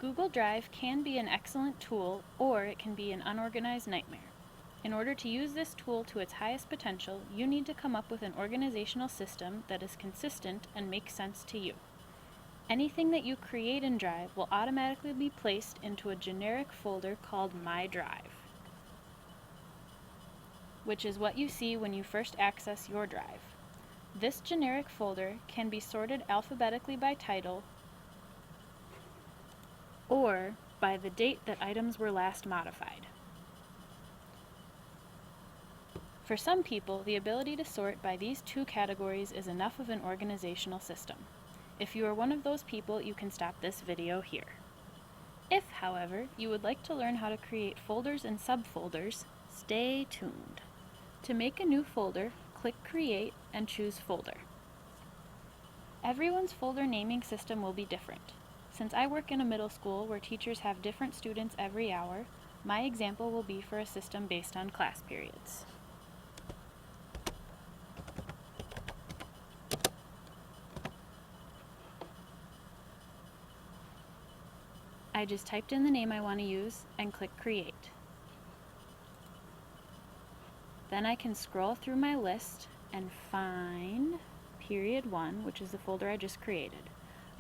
Google Drive can be an excellent tool, or it can be an unorganized nightmare. In order to use this tool to its highest potential, you need to come up with an organizational system that is consistent and makes sense to you. Anything that you create in Drive will automatically be placed into a generic folder called My Drive, which is what you see when you first access your Drive. This generic folder can be sorted alphabetically by title or by the date that items were last modified. For some people, the ability to sort by these two categories is enough of an organizational system. If you are one of those people, you can stop this video here. If, however, you would like to learn how to create folders and subfolders, stay tuned. To make a new folder, click Create and choose Folder. Everyone's folder naming system will be different. Since I work in a middle school where teachers have different students every hour, my example will be for a system based on class periods. I just typed in the name I want to use and click Create. Then I can scroll through my list and find Period 1, which is the folder I just created.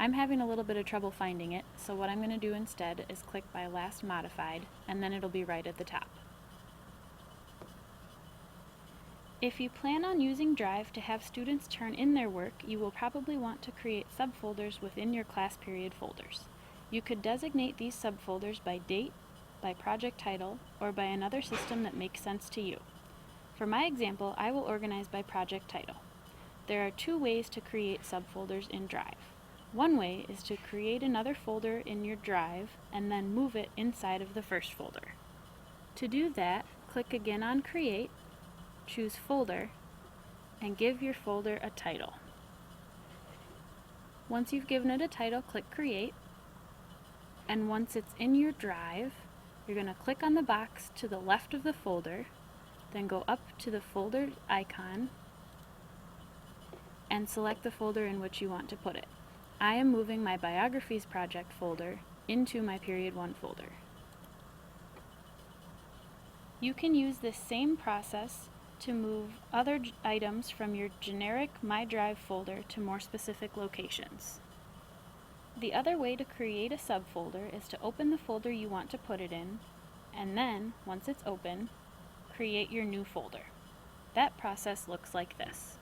I'm having a little bit of trouble finding it, so what I'm going to do instead is click by Last Modified, and then it'll be right at the top. If you plan on using Drive to have students turn in their work, you will probably want to create subfolders within your class period folders. You could designate these subfolders by date, by project title, or by another system that makes sense to you. For my example, I will organize by project title. There are two ways to create subfolders in Drive. One way is to create another folder in your Drive and then move it inside of the first folder. To do that, click again on Create, choose Folder, and give your folder a title. Once you've given it a title, click Create, and once it's in your Drive, you're going to click on the box to the left of the folder, then go up to the folder icon and select the folder in which you want to put it. I am moving my Biographies project folder into my Period 1 folder. You can use this same process to move other items from your generic My Drive folder to more specific locations. The other way to create a subfolder is to open the folder you want to put it in, and then, once it's open, create your new folder. That process looks like this.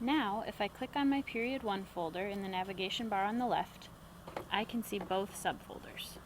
Now, if I click on my Period 1 folder in the navigation bar on the left, I can see both subfolders.